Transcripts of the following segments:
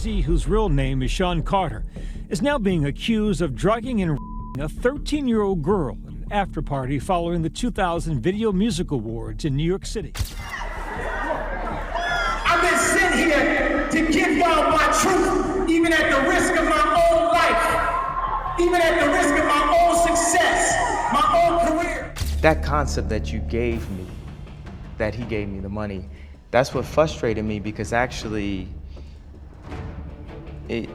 Jay-Z, whose real name is Sean Carter, is now being accused of drugging and a 13-year-old girl at an after-party following the 2000 Video Music Awards in New York City. I've been sent here to give y'all my truth, even at the risk of my own life, even at the risk of my own success, my own career. That concept that you gave me, that he gave me the money, that's what frustrated me, because actually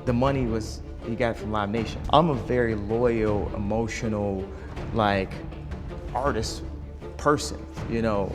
the money was, he got it from Live Nation. I'm a very loyal, emotional, artist person, you know.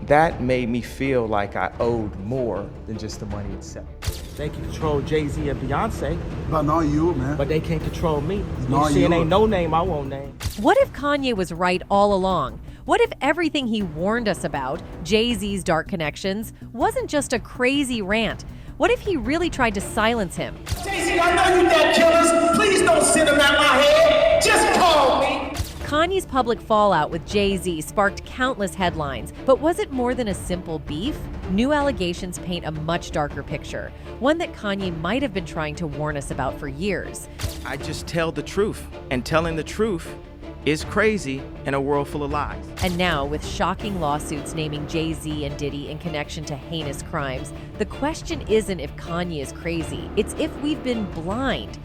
That made me feel like I owed more than just the money itself. They can control Jay-Z and Beyonce. But not you, man. But they can't control me. Not You see, it you. ain't no name I won't name. What if Kanye was right all along? What if everything he warned us about, Jay-Z's dark connections, wasn't just a crazy rant? What if he really tried to silence him? Jay-Z, I know you got killers. Please don't send them at my head. Just call me. Kanye's public fallout with Jay-Z sparked countless headlines, but was it more than a simple beef? New allegations paint a much darker picture, one that Kanye might have been trying to warn us about for years. I just tell the truth, and telling the truth is crazy in a world full of lies. And now, with shocking lawsuits naming Jay-Z and Diddy in connection to heinous crimes, the question isn't if Kanye is crazy, it's if we've been blind.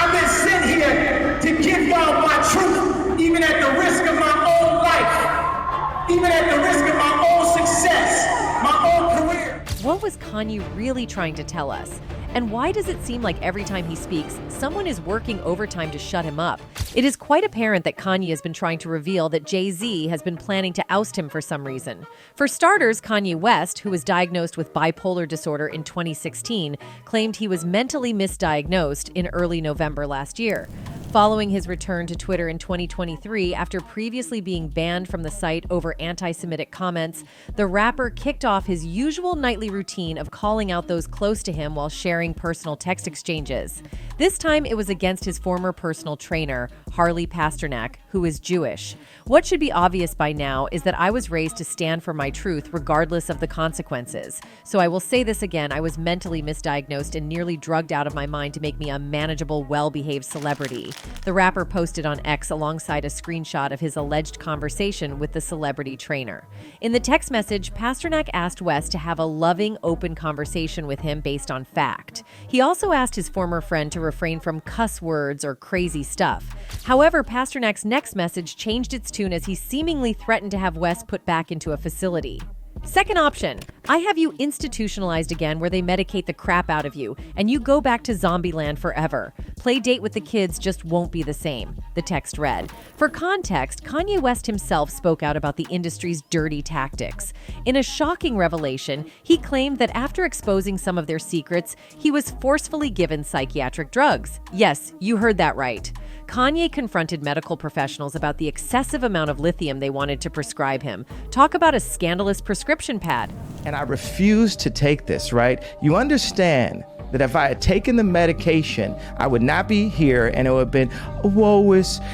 I've been sent here to give y'all my truth, even at the risk of my own life, even at the risk of my own success, my own career. What was Kanye really trying to tell us? And why does it seem like every time he speaks, someone is working overtime to shut him up? It is quite apparent that Kanye has been trying to reveal that Jay-Z has been planning to oust him for some reason. For starters, Kanye West, who was diagnosed with bipolar disorder in 2016, claimed he was mentally misdiagnosed in early November last year. Following his return to Twitter in 2023 after previously being banned from the site over anti-Semitic comments, the rapper kicked off his usual nightly routine of calling out those close to him while sharing personal text exchanges. This time it was against his former personal trainer, Harley Pasternak, who is Jewish. What should be obvious by now is that I was raised to stand for my truth regardless of the consequences. So I will say this again, I was mentally misdiagnosed and nearly drugged out of my mind to make me a manageable, well-behaved celebrity. The rapper posted on X alongside a screenshot of his alleged conversation with the celebrity trainer. In the text message, Pasternak asked West to have a loving, open conversation with him based on fact. He also asked his former friend to refrain from cuss words or crazy stuff. However, Pasternak's next message changed its tune as he seemingly threatened to have West put back into a facility. Second option, I have you institutionalized again where they medicate the crap out of you, and you go back to zombie land forever. Play date with the kids just won't be the same, the text read. For context, Kanye West himself spoke out about the industry's dirty tactics. In a shocking revelation, he claimed that after exposing some of their secrets, he was forcefully given psychiatric drugs. Yes, you heard that right. Kanye confronted medical professionals about the excessive amount of lithium they wanted to prescribe him. Talk about a scandalous prescription pad. And I refused to take this, right? You understand that if I had taken the medication, I would not be here, and it would have been,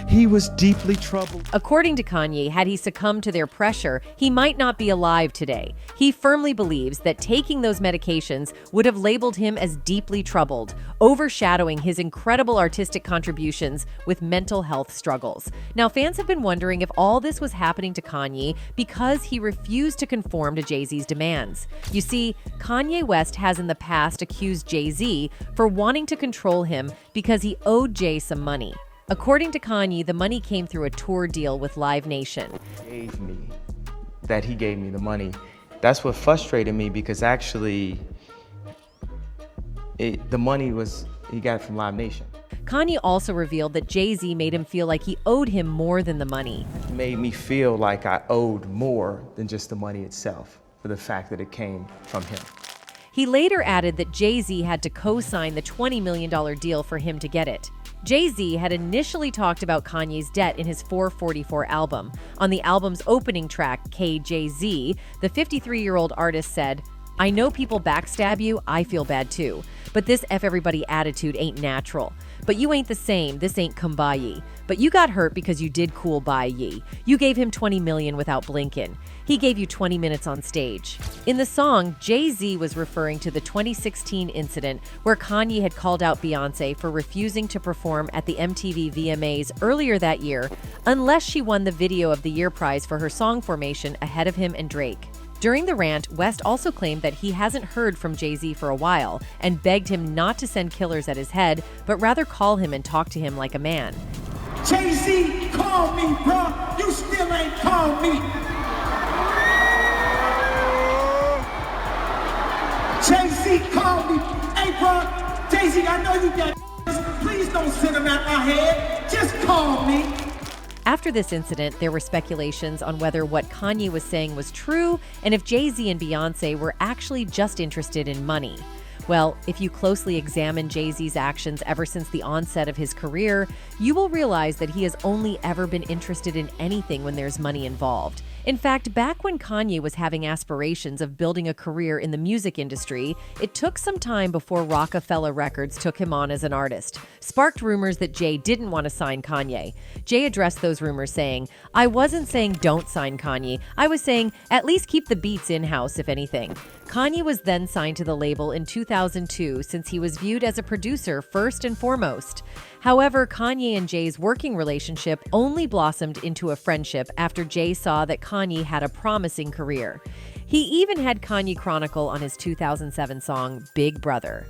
he was deeply troubled. According to Kanye, had he succumbed to their pressure, he might not be alive today. He firmly believes that taking those medications would have labeled him as deeply troubled, overshadowing his incredible artistic contributions with mental health struggles. Now, fans have been wondering if all this was happening to Kanye because he refused to conform to Jay-Z's demands. You see, Kanye West has in the past accused Jay-Z for wanting to control him because he owed Jay some money. According to Kanye, the money came through a tour deal with Live Nation. He gave me the money. That's what frustrated me, because actually the money was, he got it from Live Nation. Kanye also revealed that Jay-Z made him feel like he owed him more than the money. It made me feel like I owed more than just the money itself, for the fact that it came from him. He later added that Jay-Z had to co-sign the $20 million deal for him to get it. Jay-Z had initially talked about Kanye's debt in his 444 album. On the album's opening track, KJZ, the 53-year-old artist said, "I know people backstab you, I feel bad too. But this F everybody attitude ain't natural. But you ain't the same, this ain't kumbaya. But you got hurt because you did cool by ye. You gave him 20 million without blinking. He gave you 20 minutes on stage. In the song, Jay-Z was referring to the 2016 incident where Kanye had called out Beyonce for refusing to perform at the MTV VMAs earlier that year unless she won the Video of the Year prize for her song Formation ahead of him and Drake. During the rant, West also claimed that he hasn't heard from Jay-Z for a while and begged him not to send killers at his head, but rather call him and talk to him like a man. Jay-Z, call me, bro. You still ain't called me. Jay-Z, call me. Hey, bro, Jay-Z, I know you got please don't send them out my head. Just call me. After this incident, there were speculations on whether what Kanye was saying was true and if Jay-Z and Beyonce were actually just interested in money. Well, if you closely examine Jay-Z's actions ever since the onset of his career, you will realize that he has only ever been interested in anything when there's money involved. In fact, back when Kanye was having aspirations of building a career in the music industry, it took some time before Rockefeller Records took him on as an artist, sparked rumors that Jay didn't want to sign Kanye. Jay addressed those rumors saying, "I wasn't saying don't sign Kanye, I was saying at least keep the beats in-house if anything." Kanye was then signed to the label in 2002 since he was viewed as a producer first and foremost. However, Kanye and Jay's working relationship only blossomed into a friendship after Jay saw that Kanye had a promising career. He even had Kanye chronicle on his 2007 song, Big Brother.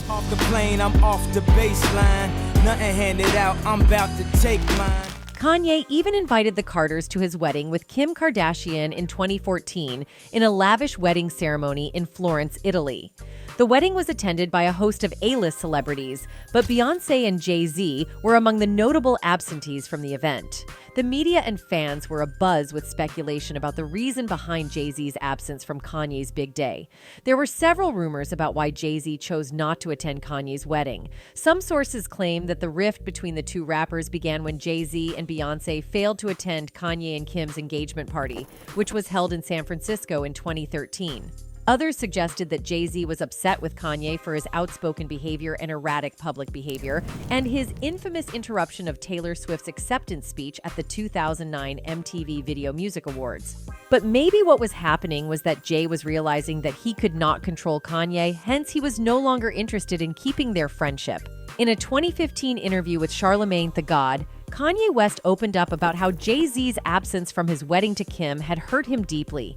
Off the plane, I'm off the baseline. Nothing handed out, I'm about to take mine. Kanye even invited the Carters to his wedding with Kim Kardashian in 2014 in a lavish wedding ceremony in Florence, Italy. The wedding was attended by a host of A-list celebrities, but Beyonce and Jay-Z were among the notable absentees from the event. The media and fans were abuzz with speculation about the reason behind Jay-Z's absence from Kanye's big day. There were several rumors about why Jay-Z chose not to attend Kanye's wedding. Some sources claim that the rift between the two rappers began when Jay-Z and Beyonce failed to attend Kanye and Kim's engagement party, which was held in San Francisco in 2013. Others suggested that Jay-Z was upset with Kanye for his outspoken behavior and erratic public behavior, and his infamous interruption of Taylor Swift's acceptance speech at the 2009 MTV Video Music Awards. But maybe what was happening was that Jay was realizing that he could not control Kanye, hence he was no longer interested in keeping their friendship. In a 2015 interview with Charlemagne the God, Kanye West opened up about how Jay-Z's absence from his wedding to Kim had hurt him deeply.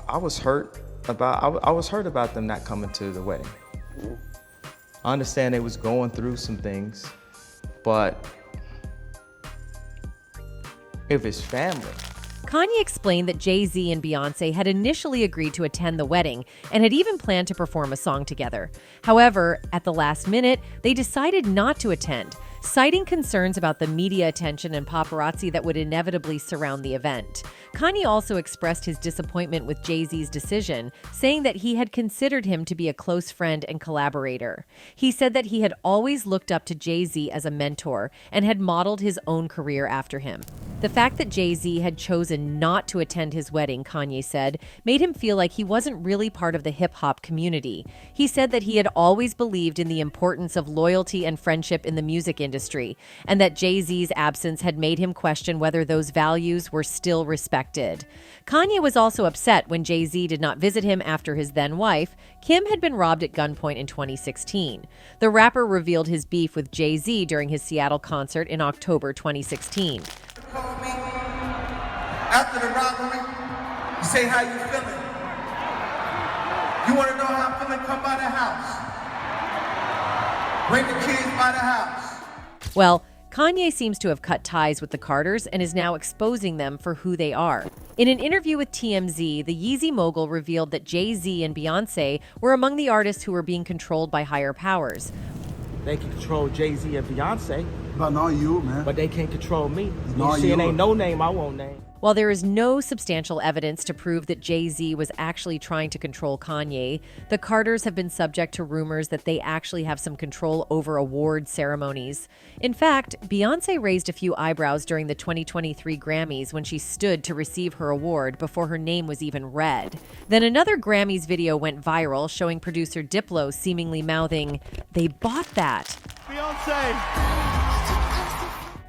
I was hurt about them not coming to the wedding. I understand they was going through some things, but if it's family. Kanye explained that Jay-Z and Beyonce had initially agreed to attend the wedding and had even planned to perform a song together. However, at the last minute, they decided not to attend, citing concerns about the media attention and paparazzi that would inevitably surround the event. Kanye also expressed his disappointment with Jay-Z's decision, saying that he had considered him to be a close friend and collaborator. He said that he had always looked up to Jay-Z as a mentor and had modeled his own career after him. The fact that Jay-Z had chosen not to attend his wedding, Kanye said, made him feel like he wasn't really part of the hip-hop community. He said that he had always believed in the importance of loyalty and friendship in the music industry, and that Jay-Z's absence had made him question whether those values were still respected. Kanye was also upset when Jay-Z did not visit him after his then-wife, Kim, had been robbed at gunpoint in 2016. The rapper revealed his beef with Jay-Z during his Seattle concert in October 2016. Call me after the robbery. You say how you feeling. You want to know how I'm feeling? Come by the house. Bring the kids by the house. Well, Kanye seems to have cut ties with the Carters and is now exposing them for who they are. In an interview with TMZ, the Yeezy mogul revealed that Jay-Z and Beyonce were among the artists who were being controlled by higher powers. They can control Jay-Z and Beyonce. But not you, man. But they can't control me. Not You see, it you. ain't no name I won't name. While there is no substantial evidence to prove that Jay-Z was actually trying to control Kanye, the Carters have been subject to rumors that they actually have some control over award ceremonies. In fact, Beyoncé raised a few eyebrows during the 2023 Grammys when she stood to receive her award before her name was even read. Then another Grammys video went viral showing producer Diplo seemingly mouthing, "They bought that." Beyonce.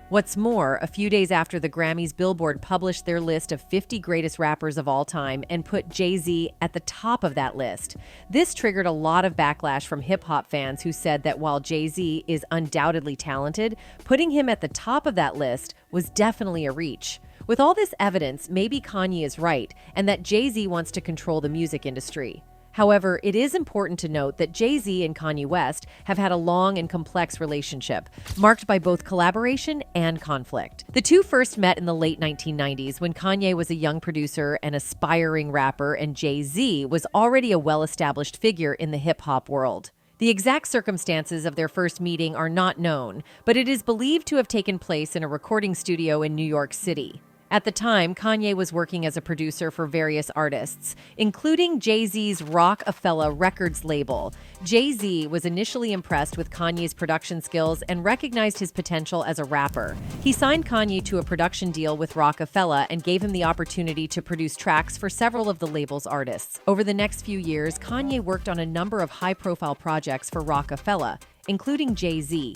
What's more, a few days after the Grammys, Billboard published their list of 50 greatest rappers of all time and put Jay-Z at the top of that list. This triggered a lot of backlash from hip-hop fans who said that while Jay-Z is undoubtedly talented, putting him at the top of that list was definitely a reach. With all this evidence, maybe Kanye is right and that Jay-Z wants to control the music industry. However, it is important to note that Jay-Z and Kanye West have had a long and complex relationship, marked by both collaboration and conflict. The two first met in the late 1990s when Kanye was a young producer and aspiring rapper, and Jay-Z was already a well-established figure in the hip-hop world. The exact circumstances of their first meeting are not known, but it is believed to have taken place in a recording studio in New York City. At the time, Kanye was working as a producer for various artists, including Jay-Z's Roc-A-Fella Records label. Jay-Z was initially impressed with Kanye's production skills and recognized his potential as a rapper. He signed Kanye to a production deal with Roc-A-Fella and gave him the opportunity to produce tracks for several of the label's artists. Over the next few years, Kanye worked on a number of high-profile projects for Roc-A-Fella, including Jay-Z.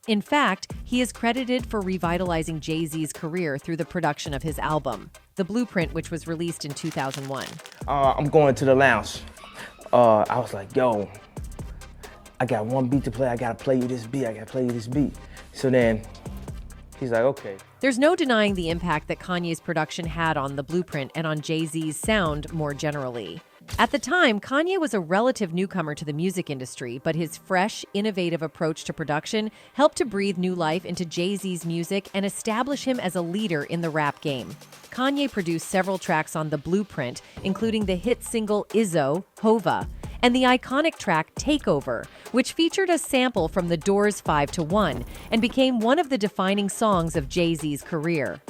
In fact, he is credited for revitalizing Jay-Z's career through the production of his album, The Blueprint, which was released in 2001. I'm going to the lounge. I was like, yo, I got one beat to play. I gotta play you this beat. So then he's like, okay. There's no denying the impact that Kanye's production had on The Blueprint and on Jay-Z's sound more generally. At the time, Kanye was a relative newcomer to the music industry, but his fresh, innovative approach to production helped to breathe new life into Jay-Z's music and establish him as a leader in the rap game. Kanye produced several tracks on The Blueprint, including the hit single Izzo, Hova, and the iconic track Takeover, which featured a sample from The Doors' 5 to 1 and became one of the defining songs of Jay-Z's career.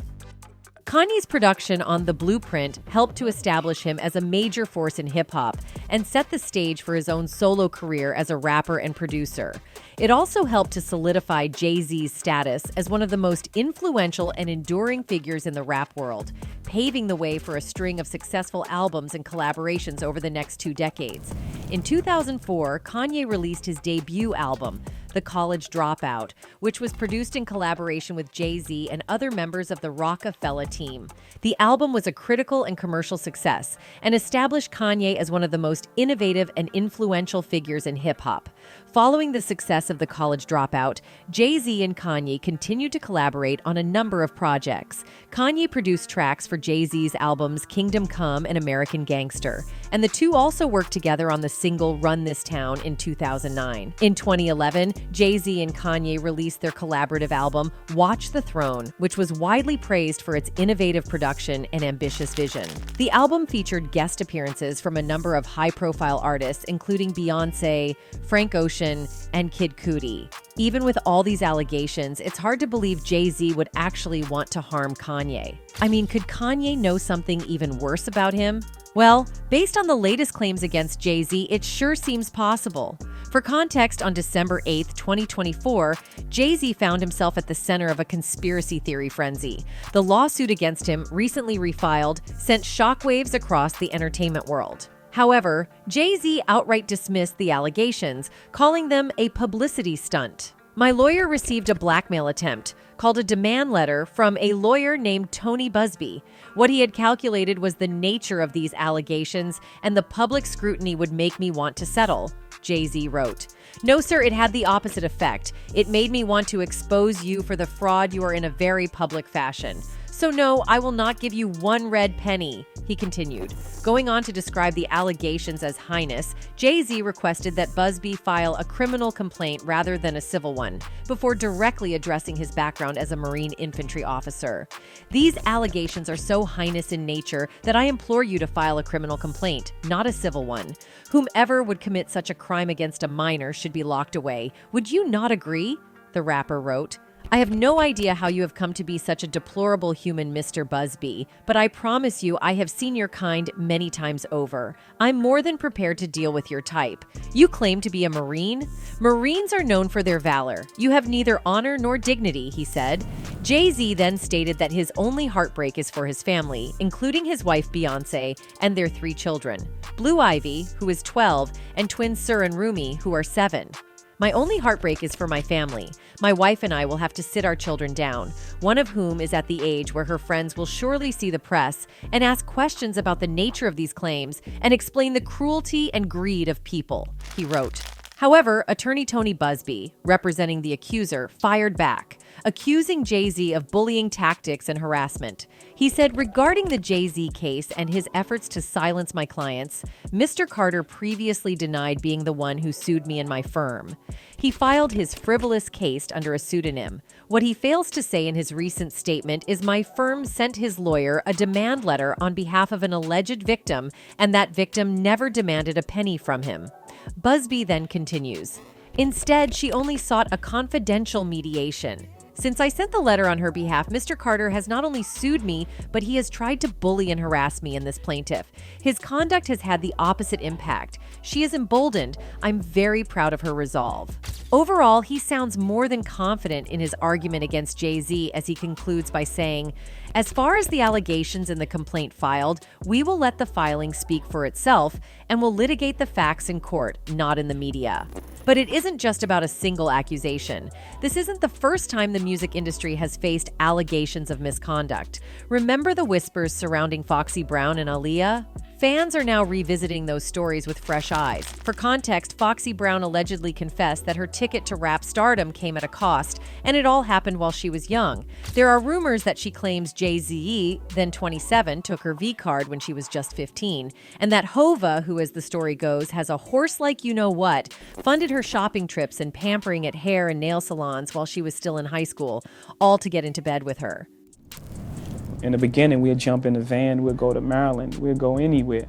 Kanye's production on The Blueprint helped to establish him as a major force in hip-hop and set the stage for his own solo career as a rapper and producer. It also helped to solidify Jay-Z's status as one of the most influential and enduring figures in the rap world, paving the way for a string of successful albums and collaborations over the next 2 decades. In 2004, Kanye released his debut album, The College Dropout, which was produced in collaboration with Jay-Z and other members of the Roc-A-Fella team. The album was a critical and commercial success and established Kanye as one of the most innovative and influential figures in hip-hop. Following the success of The College Dropout, Jay-Z and Kanye continued to collaborate on a number of projects. Kanye produced tracks for Jay-Z's albums Kingdom Come and American Gangster, and the two also worked together on the single Run This Town in 2009. In 2011, Jay-Z and Kanye released their collaborative album, Watch the Throne, which was widely praised for its innovative production and ambitious vision. The album featured guest appearances from a number of high-profile artists, including Beyoncé, Frank Ocean, and Kid Cudi. Even with all these allegations, it's hard to believe Jay-Z would actually want to harm Kanye. I mean, could Kanye know something even worse about him? Well, based on the latest claims against Jay-Z, it sure seems possible. For context, on December 8, 2024, Jay-Z found himself at the center of a conspiracy theory frenzy. The lawsuit against him, recently refiled, sent shockwaves across the entertainment world. However, Jay-Z outright dismissed the allegations, calling them a publicity stunt. My lawyer received a blackmail attempt, called a demand letter, from a lawyer named Tony Busby. What he had calculated was the nature of these allegations, and the public scrutiny would make me want to settle, Jay-Z wrote. No, sir, it had the opposite effect. It made me want to expose you for the fraud you are in a very public fashion. So no, I will not give you one red penny, he continued. Going on to describe the allegations as heinous, Jay-Z requested that Busby file a criminal complaint rather than a civil one, before directly addressing his background as a Marine infantry officer. These allegations are so heinous in nature that I implore you to file a criminal complaint, not a civil one. Whomever would commit such a crime against a minor should be locked away. Would you not agree? The rapper wrote. I have no idea how you have come to be such a deplorable human, Mr. Busby, but I promise you I have seen your kind many times over. I'm more than prepared to deal with your type. You claim to be a Marine? Marines are known for their valor. You have neither honor nor dignity, he said. Jay-Z then stated that his only heartbreak is for his family, including his wife Beyonce and their 3 children, Blue Ivy, who is 12, and twins Sir and Rumi, who are 7. My only heartbreak is for my family. My wife and I will have to sit our children down, one of whom is at the age where her friends will surely see the press and ask questions about the nature of these claims and explain the cruelty and greed of people, he wrote. However, attorney Tony Busby, representing the accuser, fired back, accusing Jay-Z of bullying tactics and harassment. He said, regarding the Jay-Z case and his efforts to silence my clients, Mr. Carter previously denied being the one who sued me and my firm. He filed his frivolous case under a pseudonym. What he fails to say in his recent statement is my firm sent his lawyer a demand letter on behalf of an alleged victim, and that victim never demanded a penny from him. Busby then continues, instead, she only sought a confidential mediation. Since I sent the letter on her behalf, Mr. Carter has not only sued me, but he has tried to bully and harass me in this plaintiff. His conduct has had the opposite impact. She is emboldened. I'm very proud of her resolve. Overall, he sounds more than confident in his argument against Jay-Z as he concludes by saying, as far as the allegations in the complaint filed, we will let the filing speak for itself and will litigate the facts in court, not in the media. But it isn't just about a single accusation. This isn't the first time the music industry has faced allegations of misconduct. Remember the whispers surrounding Foxy Brown and Aaliyah? Fans are now revisiting those stories with fresh eyes. For context, Foxy Brown allegedly confessed that her ticket to rap stardom came at a cost, and it all happened while she was young. There are rumors that she claims Jay-Z, then 27, took her V-card when she was just 15, and that Hova, who as the story goes, has a horse-like you-know-what, funded her shopping trips and pampering at hair and nail salons while she was still in high school, all to get into bed with her. In the beginning, we'd jump in the van, we'd go to Maryland, we'd go anywhere.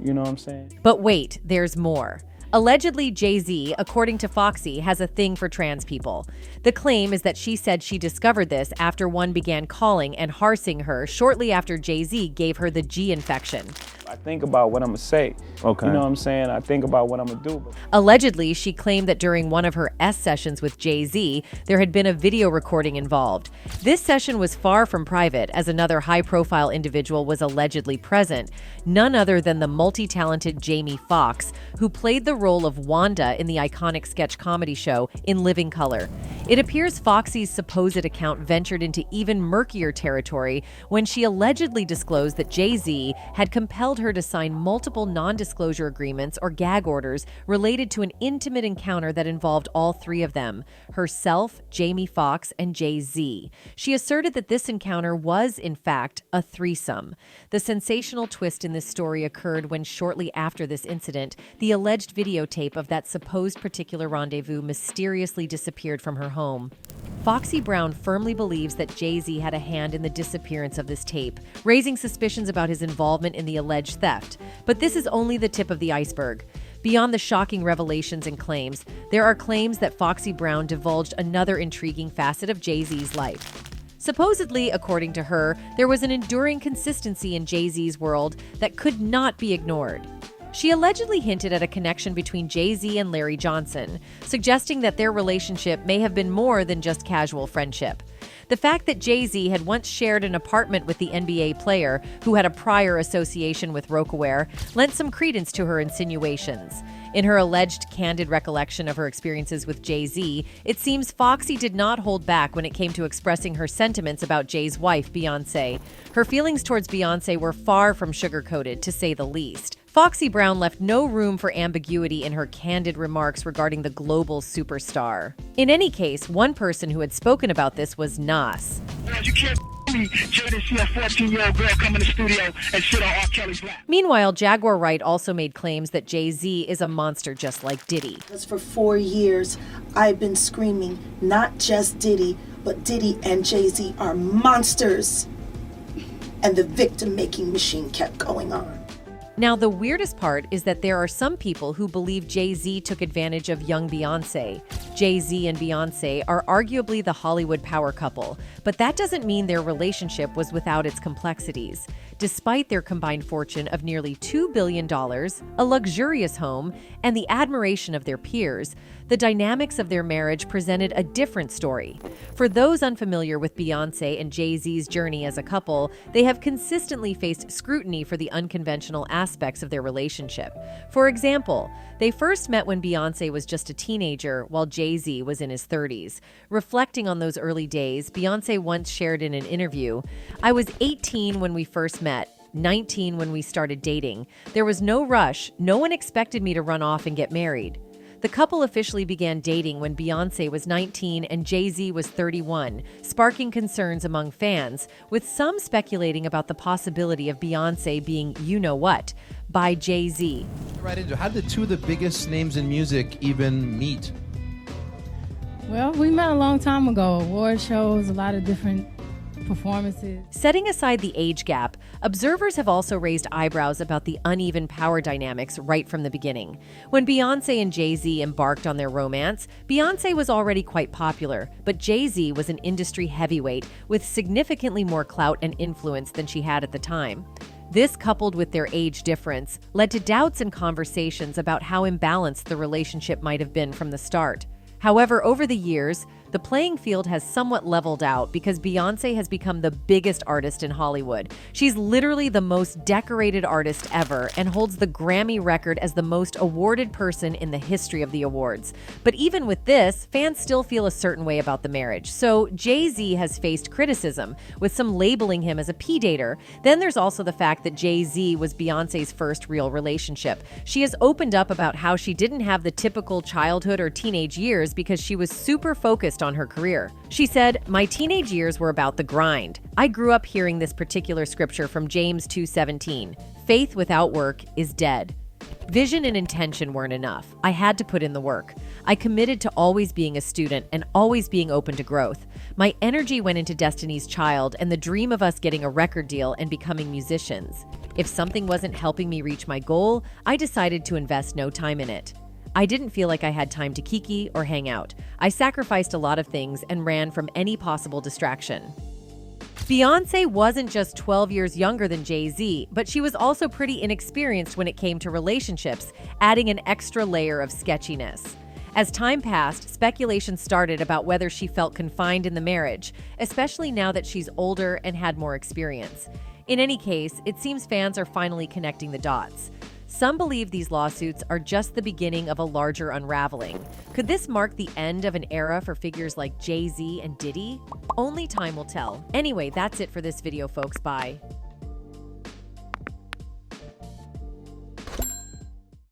You know what I'm saying? But wait, there's more. Allegedly, Jay-Z, according to Foxy, has a thing for trans people. The claim is that she said she discovered this after one began calling and harsing her shortly after Jay-Z gave her the G infection. I think about what I'm gonna say. Okay. You know what I'm saying? I think about what I'm gonna do. Allegedly, she claimed that during one of her sessions with Jay-Z, there had been a video recording involved. This session was far from private, as another high-profile individual was allegedly present, none other than the multi-talented Jamie Foxx, who played the role of Wanda in the iconic sketch comedy show In Living Color. It appears Foxy's supposed account ventured into even murkier territory when she allegedly disclosed that Jay-Z had compelled her to sign multiple non-disclosure agreements or gag orders related to an intimate encounter that involved all 3 of them, herself, Jamie Foxx, and Jay-Z. She asserted that this encounter was, in fact, a threesome. The sensational twist in this story occurred when shortly after this incident, the alleged videotape of that supposed particular rendezvous mysteriously disappeared from her home. Foxy Brown firmly believes that Jay-Z had a hand in the disappearance of this tape, raising suspicions about his involvement in the alleged theft. But this is only the tip of the iceberg. Beyond the shocking revelations and claims, there are claims that Foxy Brown divulged another intriguing facet of Jay-Z's life. Supposedly, according to her, there was an enduring consistency in Jay-Z's world that could not be ignored. She allegedly hinted at a connection between Jay-Z and Larry Johnson, suggesting that their relationship may have been more than just casual friendship. The fact that Jay-Z had once shared an apartment with the NBA player, who had a prior association with Rocawear, lent some credence to her insinuations. In her alleged candid recollection of her experiences with Jay-Z, it seems Foxy did not hold back when it came to expressing her sentiments about Jay's wife, Beyonce. Her feelings towards Beyonce were far from sugar-coated, to say the least. Foxy Brown left no room for ambiguity in her candid remarks regarding the global superstar. In any case, one person who had spoken about this was Nas. You can't me, Jada, see a 14-year-old girl come in the studio and sit on R. Kelly's lap. Meanwhile, Jaguar Wright also made claims that Jay-Z is a monster just like Diddy. For 4 years, I've been screaming, not just Diddy, but Diddy and Jay-Z are monsters. And the victim-making machine kept going on. Now, the weirdest part is that there are some people who believe Jay-Z took advantage of young Beyoncé. Jay-Z and Beyoncé are arguably the Hollywood power couple, but that doesn't mean their relationship was without its complexities. Despite their combined fortune of nearly $2 billion, a luxurious home, and the admiration of their peers, the dynamics of their marriage presented a different story. For those unfamiliar with Beyoncé and Jay-Z's journey as a couple, they have consistently faced scrutiny for the unconventional aspects of their relationship. For example, they first met when Beyoncé was just a teenager while Jay-Z was in his 30s. Reflecting on those early days, Beyoncé once shared in an interview, "I was 18 when we first met, 19 when we started dating. There was no rush. No one expected me to run off and get married." The couple officially began dating when Beyoncé was 19 and Jay-Z was 31, sparking concerns among fans, with some speculating about the possibility of Beyoncé being you-know-what by Jay-Z. Right into how did two of the biggest names in music even meet? Well, we met a long time ago. Award shows, a lot of different performances. Setting aside the age gap, observers have also raised eyebrows about the uneven power dynamics right from the beginning. When Beyoncé and Jay-Z embarked on their romance, Beyoncé was already quite popular, but Jay-Z was an industry heavyweight with significantly more clout and influence than she had at the time. This, coupled with their age difference, led to doubts and conversations about how imbalanced the relationship might have been from the start. However, over the years, the playing field has somewhat leveled out because Beyoncé has become the biggest artist in Hollywood. She's literally the most decorated artist ever and holds the Grammy record as the most awarded person in the history of the awards. But even with this, fans still feel a certain way about the marriage. So Jay-Z has faced criticism, with some labeling him as a P-dater. Then there's also the fact that Jay-Z was Beyoncé's first real relationship. She has opened up about how she didn't have the typical childhood or teenage years because she was super focused on her career. She said, "My teenage years were about the grind. I grew up hearing this particular scripture from James 2:17. Faith without work is dead. Vision and intention weren't enough. I had to put in the work. I committed to always being a student and always being open to growth. My energy went into Destiny's Child and the dream of us getting a record deal and becoming musicians. If something wasn't helping me reach my goal, I decided to invest no time in it. I didn't feel like I had time to kiki or hang out. I sacrificed a lot of things and ran from any possible distraction." Beyoncé wasn't just 12 years younger than Jay-Z, but she was also pretty inexperienced when it came to relationships, adding an extra layer of sketchiness. As time passed, speculation started about whether she felt confined in the marriage, especially now that she's older and had more experience. In any case, it seems fans are finally connecting the dots. Some believe these lawsuits are just the beginning of a larger unraveling. Could this mark the end of an era for figures like Jay-Z and Diddy? Only time will tell. Anyway, that's it for this video, folks. Bye.